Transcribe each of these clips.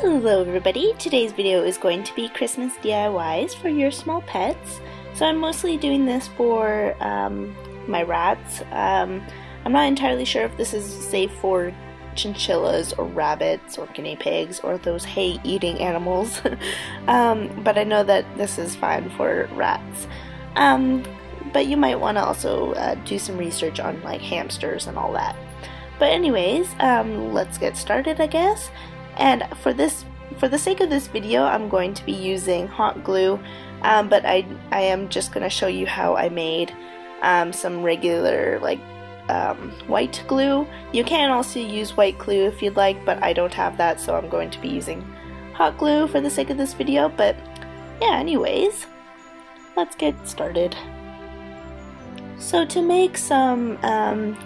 Hello everybody, today's video is going to be Christmas DIYs for your small pets. So I'm mostly doing this for my rats. I'm not entirely sure if this is safe for chinchillas or rabbits or guinea pigs or those hay eating animals, but I know that this is fine for rats. But you might want to also do some research on like hamsters and all that. But anyways, let's get started, I guess. And for the sake of this video, I'm going to be using hot glue, but I am just going to show you how I made some regular like white glue. You can also use white glue if you'd like, but I don't have that, so I'm going to be using hot glue for the sake of this video. But yeah, anyways, let's get started. So to make some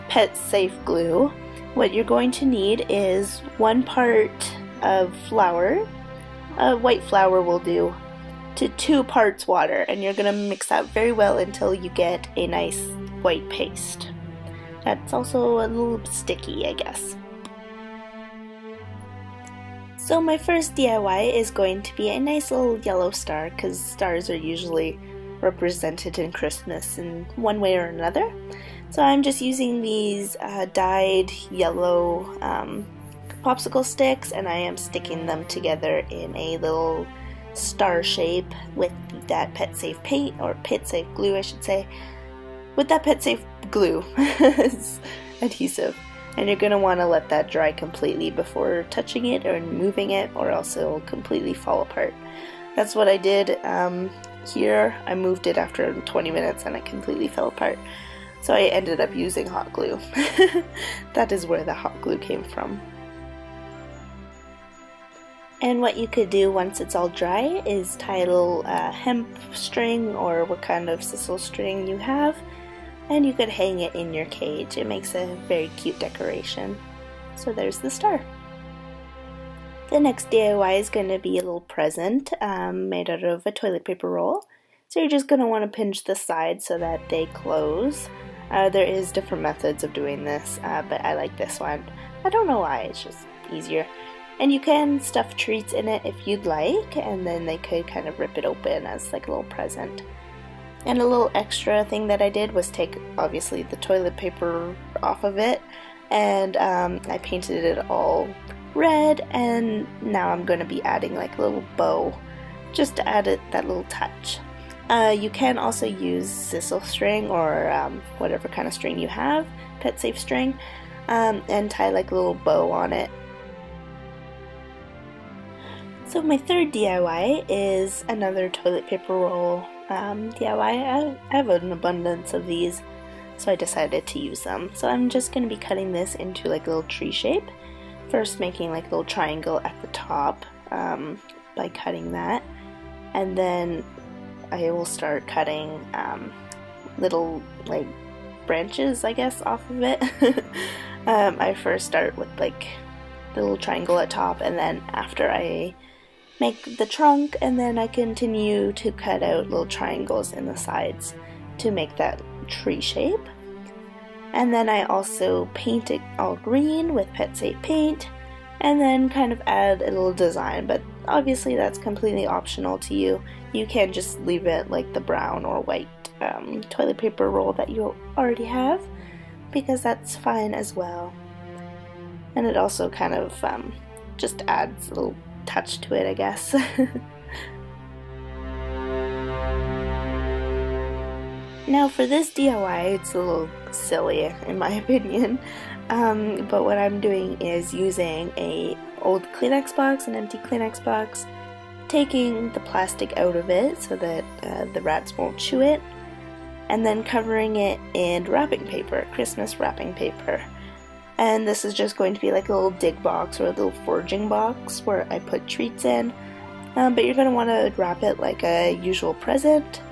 pet safe glue, what you're going to need is 1 part of flour, white flour will do, to 2 parts water, and you're going to mix that very well until you get a nice white paste. That's also a little sticky, I guess. So my first DIY is going to be a nice little yellow star, because stars are usually represented in Christmas in one way or another. So I'm just using these dyed yellow popsicle sticks, and I am sticking them together in a little star shape with that Pet Safe paint, or Pet Safe glue I should say, with that Pet Safe glue adhesive. And you're going to want to let that dry completely before touching it or moving it, or else it will completely fall apart. That's what I did here. I moved it after 20 minutes and it completely fell apart. So I ended up using hot glue. That is where the hot glue came from. And what you could do once it's all dry is tie a little hemp string, or what kind of sisal string you have, and you could hang it in your cage. It makes a very cute decoration. So there's the star. The next DIY is going to be a little present made out of a toilet paper roll. So you're just going to want to pinch the sides so that they close. There is different methods of doing this, but I like this one. I don't know why, it's just easier. And you can stuff treats in it if you'd like, and then they could kind of rip it open as like a little present. And a little extra thing that I did was take, obviously, the toilet paper off of it, and I painted it all red, and now I'm going to be adding like a little bow just to add that little touch. You can also use sisal string, or whatever kind of string you have, Pet Safe string, and tie like a little bow on it. So my third DIY is another toilet paper roll DIY. I have an abundance of these, so I decided to use them. So I'm just going to be cutting this into like a little tree shape. First making like a little triangle at the top by cutting that, and then I will start cutting little like branches, I guess, off of it. I first start with like the little triangle at top, and then after I make the trunk, and then I continue to cut out little triangles in the sides to make that tree shape. And then I also paint it all green with Pet Safe paint, and then kind of add a little design, but obviously that's completely optional to you. You can just leave it like the brown or white toilet paper roll that you already have, because that's fine as well. And it also kind of just adds a little touch to it, I guess. Now for this DIY, it's a little silly in my opinion, but what I'm doing is using a old Kleenex box, an empty Kleenex box, taking the plastic out of it so that the rats won't chew it, and then covering it in wrapping paper, Christmas wrapping paper. And this is just going to be like a little dig box or a little foraging box where I put treats in, but you're going to want to wrap it like a usual present.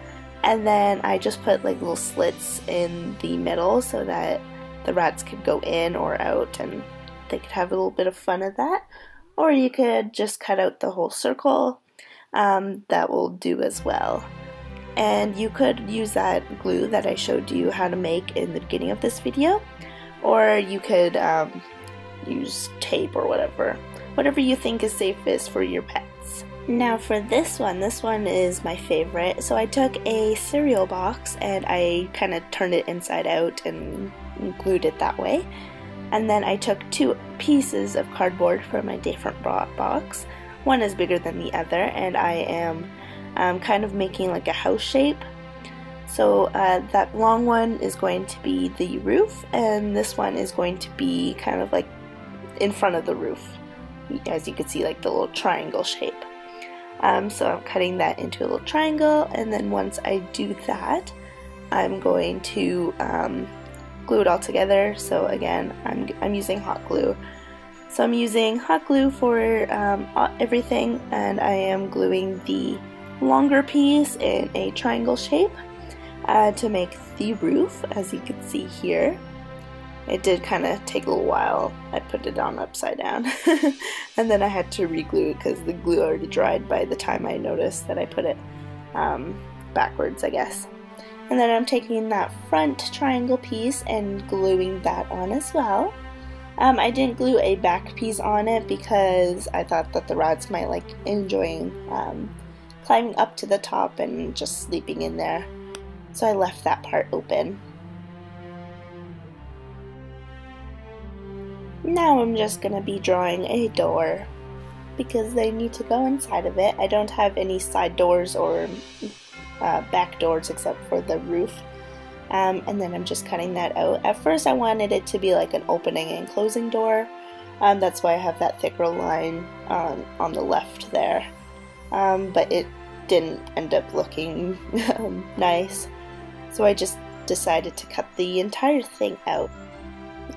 And then I just put like little slits in the middle so that the rats could go in or out, and they could have a little bit of fun at that. Or you could just cut out the whole circle, that will do as well. And you could use that glue that I showed you how to make in the beginning of this video, or you could use tape or whatever you think is safest for your pets. Now for this one is my favorite. So I took a cereal box and I kind of turned it inside out and glued it that way. And then I took 2 pieces of cardboard from my different box. One is bigger than the other, and I am kind of making like a house shape. So that long one is going to be the roof, and this one is going to be kind of like in front of the roof. As you can see, like the little triangle shape. So I'm cutting that into a little triangle, and then once I do that, I'm going to glue it all together. So again, I'm using hot glue. So I'm using hot glue for everything, and I am gluing the longer piece in a triangle shape to make the roof, as you can see here. It did kind of take a little while. I put it on upside down and then I had to re-glue it because the glue already dried by the time I noticed that I put it backwards, I guess. And then I'm taking that front triangle piece and gluing that on as well. I didn't glue a back piece on it because I thought that the rats might like enjoying climbing up to the top and just sleeping in there. So I left that part open. Now I'm just going to be drawing a door because they need to go inside of it. I don't have any side doors or back doors except for the roof. And then I'm just cutting that out. At first I wanted it to be like an opening and closing door. That's why I have that thicker line on the left there. But it didn't end up looking nice. So I just decided to cut the entire thing out.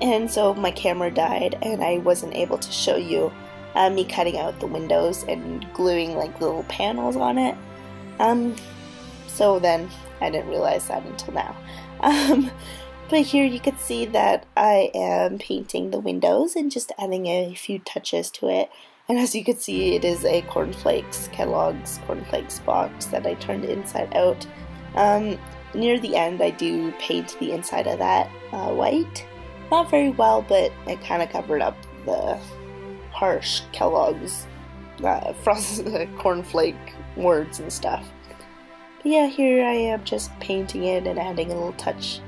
And so my camera died and I wasn't able to show you me cutting out the windows and gluing like little panels on it. So then I didn't realize that until now. But here you can see that I am painting the windows and just adding a few touches to it. And as you can see, it is a Kellogg's Cornflakes box that I turned inside out. Near the end I do paint the inside of that white. Not very well, but it kind of covered up the harsh Kellogg's cornflake words and stuff. But yeah, here I am just painting it and adding a little touch.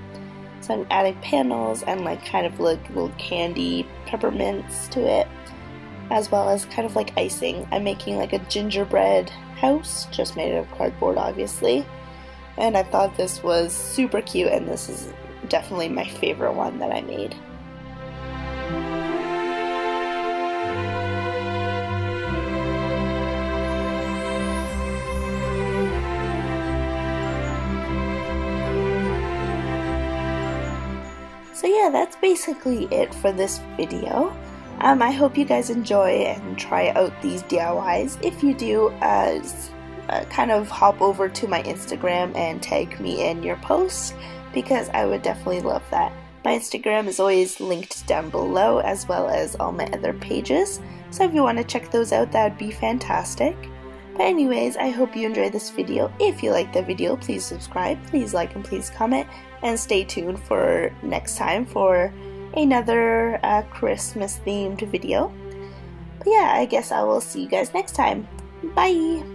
So I'm adding panels and like kind of like little candy peppermints to it, as well as kind of like icing. I'm making like a gingerbread house, just made out of cardboard obviously. And I thought this was super cute, and this is definitely my favorite one that I made. So yeah, that's basically it for this video. I hope you guys enjoy and try out these DIYs. If you do, kind of hop over to my Instagram and tag me in your posts, because I would definitely love that. My Instagram is always linked down below, as well as all my other pages, so if you want to check those out, that would be fantastic. But anyways, I hope you enjoyed this video. If you liked the video, please subscribe, please like, and please comment, and stay tuned for next time for another Christmas themed video. But yeah, I guess I will see you guys next time. Bye!